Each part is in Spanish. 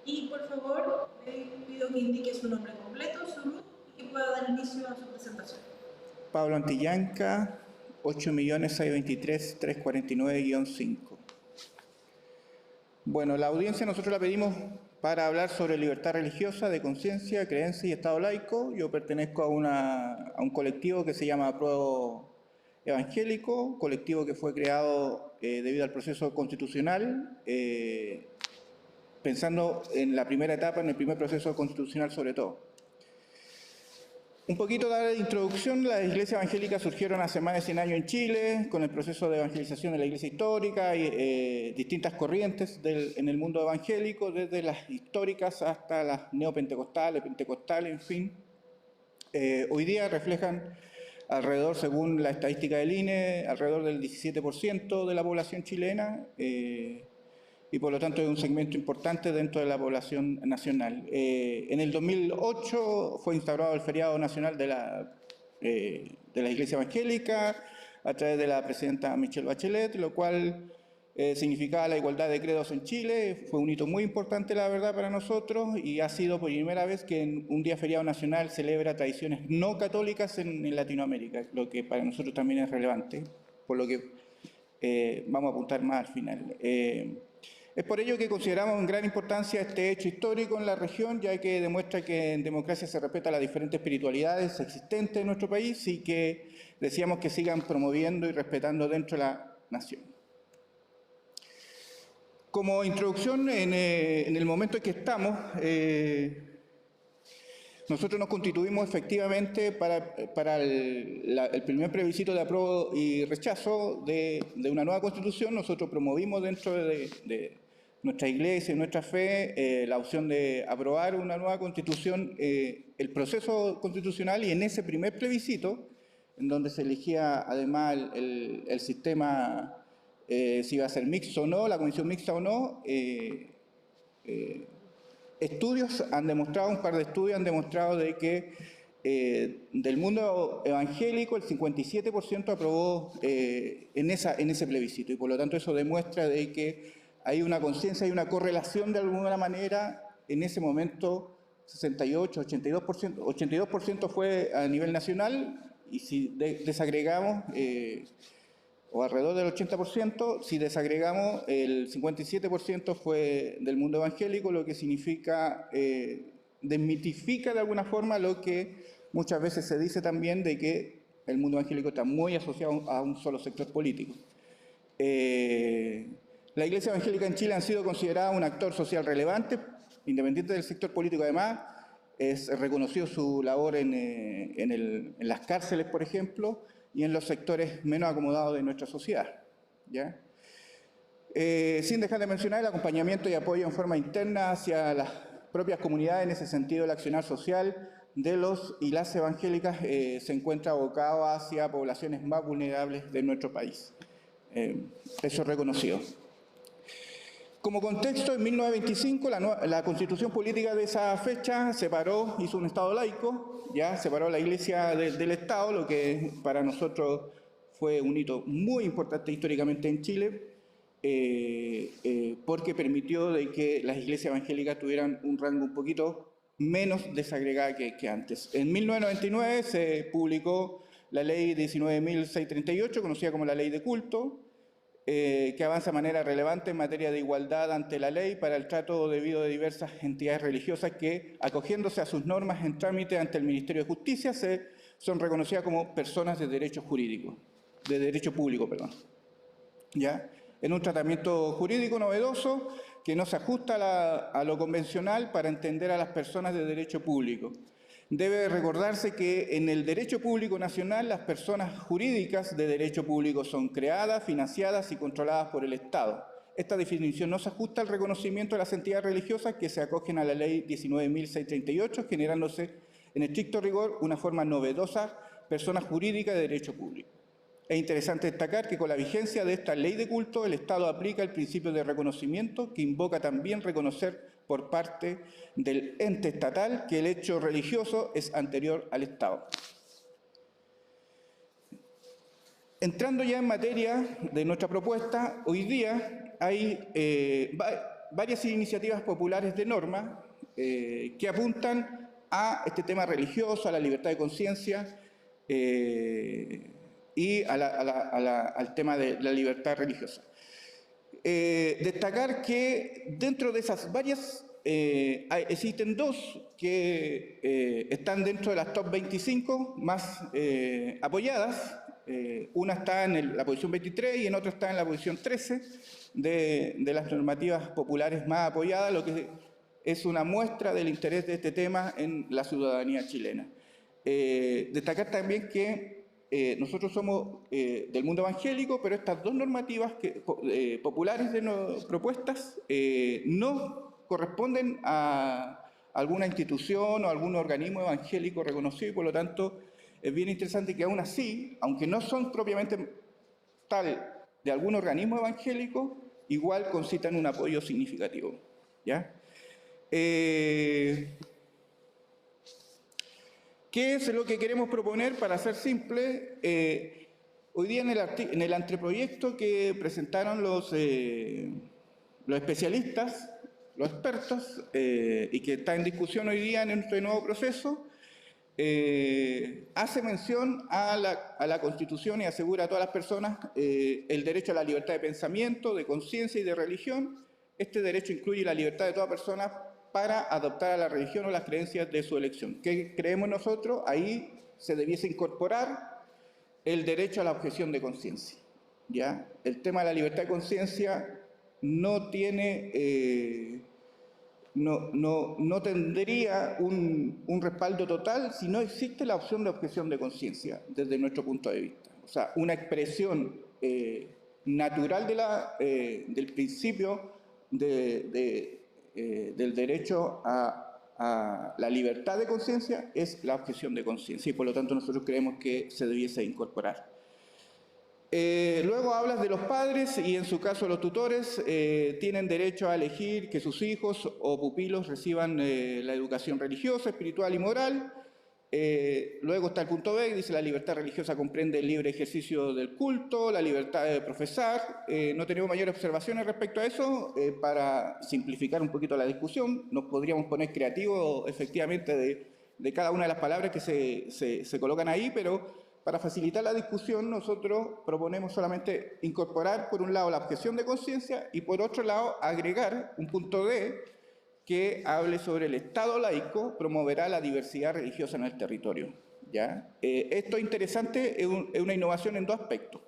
Y por favor, le pido que indique su nombre completo, su RUT y que pueda dar inicio a su presentación. Pablo Antillanca, 8.623.349-5. Bueno, la audiencia nosotros la pedimos para hablar sobre libertad religiosa, de conciencia, creencia y Estado laico. Yo pertenezco a un colectivo que se llama Pro Evangélico, colectivo que fue creado debido al proceso constitucional, pensando en la primera etapa, en el primer proceso constitucional sobre todo. Un poquito de introducción: las iglesias evangélicas surgieron hace más de 100 años en Chile, con el proceso de evangelización de la iglesia histórica y distintas corrientes en el mundo evangélico, desde las históricas hasta las neopentecostales, pentecostales, en fin. Hoy día reflejan alrededor, según la estadística del INE, alrededor del 17% de la población chilena, y por lo tanto es un segmento importante dentro de la población nacional. En el 2008 fue instaurado el feriado nacional de la Iglesia Evangélica a través de la presidenta Michelle Bachelet, lo cual significaba la igualdad de credos en Chile. Fue un hito muy importante, la verdad, para nosotros, y ha sido por primera vez que en un día feriado nacional celebra tradiciones no católicas en Latinoamérica, lo que para nosotros también es relevante, por lo que vamos a apuntar más al final. Es por ello que consideramos en gran importancia este hecho histórico en la región, ya que demuestra que en democracia se respetan las diferentes espiritualidades existentes en nuestro país y que deseamos que sigan promoviendo y respetando dentro de la nación. Como introducción, en el momento en que estamos, nosotros nos constituimos efectivamente para el primer plebiscito de apruebo y rechazo de una nueva constitución. Nosotros promovimos dentro de nuestra iglesia y nuestra fe la opción de aprobar una nueva constitución, el proceso constitucional, y en ese primer plebiscito, en donde se elegía además el sistema, si iba a ser mixto o no, la comisión mixta o no, estudios han demostrado, un par de estudios han demostrado de que del mundo evangélico el 57% aprobó en ese plebiscito, y por lo tanto eso demuestra de que hay una conciencia, hay una correlación de alguna manera. En ese momento 68, 82% fue a nivel nacional, y si desagregamos, o alrededor del 80%, si desagregamos, el 57% fue del mundo evangélico, lo que significa, desmitifica de alguna forma lo que muchas veces se dice también, de que el mundo evangélico está muy asociado a un solo sector político. La Iglesia Evangélica en Chile ha sido considerada un actor social relevante, independiente del sector político. Además, es reconocido su labor en las cárceles, por ejemplo, y en los sectores menos acomodados de nuestra sociedad, ¿ya? Sin dejar de mencionar el acompañamiento y apoyo en forma interna hacia las propias comunidades. En ese sentido, el accionar social de los y las evangélicas se encuentra abocado hacia poblaciones más vulnerables de nuestro país. Eso es reconocido. Como contexto, en 1925 la constitución política de esa fecha separó, hizo un Estado laico, ya separó la Iglesia del Estado, lo que para nosotros fue un hito muy importante históricamente en Chile, porque permitió de que las iglesias evangélicas tuvieran un rango un poquito menos desagregada que antes. En 1999 se publicó la ley 19.638, conocida como la ley de culto, que avanza de manera relevante en materia de igualdad ante la ley para el trato debido de diversas entidades religiosas que, acogiéndose a sus normas en trámite ante el Ministerio de Justicia, son reconocidas como personas de derecho jurídico, de derecho público, perdón. ¿Ya? En un tratamiento jurídico novedoso que no se ajusta a lo convencional para entender a las personas de derecho público. Debe recordarse que en el derecho público nacional las personas jurídicas de derecho público son creadas, financiadas y controladas por el Estado. Esta definición no se ajusta al reconocimiento de las entidades religiosas que se acogen a la ley 19.638, generándose en estricto rigor una forma novedosa, persona jurídica de derecho público. Es interesante destacar que con la vigencia de esta ley de culto, el Estado aplica el principio de reconocimiento, que invoca también reconocer por parte del ente estatal que el hecho religioso es anterior al Estado. Entrando ya en materia de nuestra propuesta, hoy día hay varias iniciativas populares de norma que apuntan a este tema religioso, a la libertad de conciencia y al tema de la libertad religiosa. Destacar que dentro de esas varias existen dos que están dentro de las top 25 más apoyadas. Una está en la posición 23 y en otra está en la posición 13 de las normativas populares más apoyadas, lo que es una muestra del interés de este tema en la ciudadanía chilena. Destacar también que nosotros somos del mundo evangélico, pero estas dos normativas populares propuestas no corresponden a alguna institución o algún organismo evangélico reconocido y por lo tanto es bien interesante que aún así, aunque no son propiamente tal de algún organismo evangélico, igual concitan un apoyo significativo, ¿ya? ¿Qué es lo que queremos proponer? Para ser simple, hoy día en el anteproyecto que presentaron los especialistas, los expertos, y que está en discusión hoy día en este nuevo proceso, hace mención a la Constitución y asegura a todas las personas el derecho a la libertad de pensamiento, de conciencia y de religión. Este derecho incluye la libertad de toda persona para adoptar a la religión o las creencias de su elección. ¿Qué creemos nosotros? Ahí se debiese incorporar el derecho a la objeción de conciencia, ¿ya? El tema de la libertad de conciencia no tiene, no tendría un respaldo total si no existe la opción de objeción de conciencia desde nuestro punto de vista. O sea, una expresión natural del principio del derecho a la libertad de conciencia es la objeción de conciencia y por lo tanto nosotros creemos que se debiese incorporar. Luego hablas de los padres y en su caso los tutores tienen derecho a elegir que sus hijos o pupilos reciban la educación religiosa, espiritual y moral. Luego está el punto B, que dice la libertad religiosa comprende el libre ejercicio del culto, la libertad de profesar. No tenemos mayores observaciones respecto a eso. Para simplificar un poquito la discusión, nos podríamos poner creativos efectivamente de cada una de las palabras que se colocan ahí, pero para facilitar la discusión nosotros proponemos solamente incorporar por un lado la objeción de conciencia y por otro lado agregar un punto D que hable sobre el Estado laico promoverá la diversidad religiosa en el territorio, ¿ya? Esto es interesante, es una innovación en dos aspectos.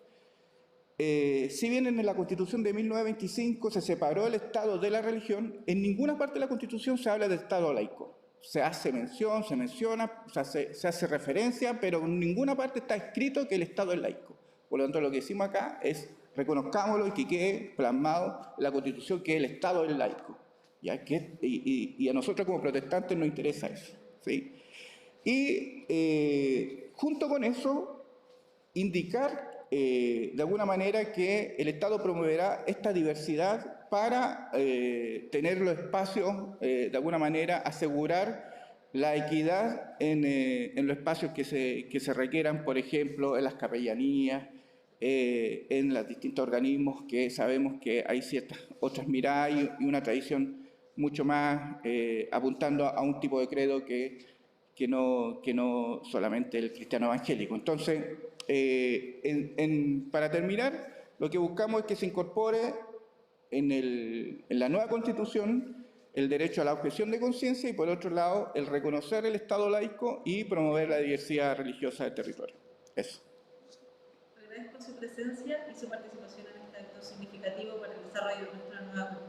Si bien en la Constitución de 1925 se separó el Estado de la religión, en ninguna parte de la Constitución se habla del Estado laico. Se hace mención, se menciona, se hace referencia, pero en ninguna parte está escrito que el Estado es laico. Por lo tanto, lo que decimos acá es reconozcámoslo y que quede plasmado en la Constitución que el Estado es laico. ¿Ya? Y a nosotros como protestantes nos interesa eso, ¿sí? Y junto con eso, indicar de alguna manera que el Estado promoverá esta diversidad para tener los espacios, de alguna manera asegurar la equidad en los espacios que se requieran, por ejemplo, en las capellanías, en los distintos organismos que sabemos que hay ciertas otras miradas y una tradición mucho más apuntando a un tipo de credo que no solamente el cristiano evangélico. Entonces, para terminar, lo que buscamos es que se incorpore en la nueva Constitución el derecho a la objeción de conciencia y, por otro lado, el reconocer el Estado laico y promover la diversidad religiosa del territorio. Eso. Agradezco su presencia y su participación en este acto significativo para el desarrollo de nuestra nueva Constitución.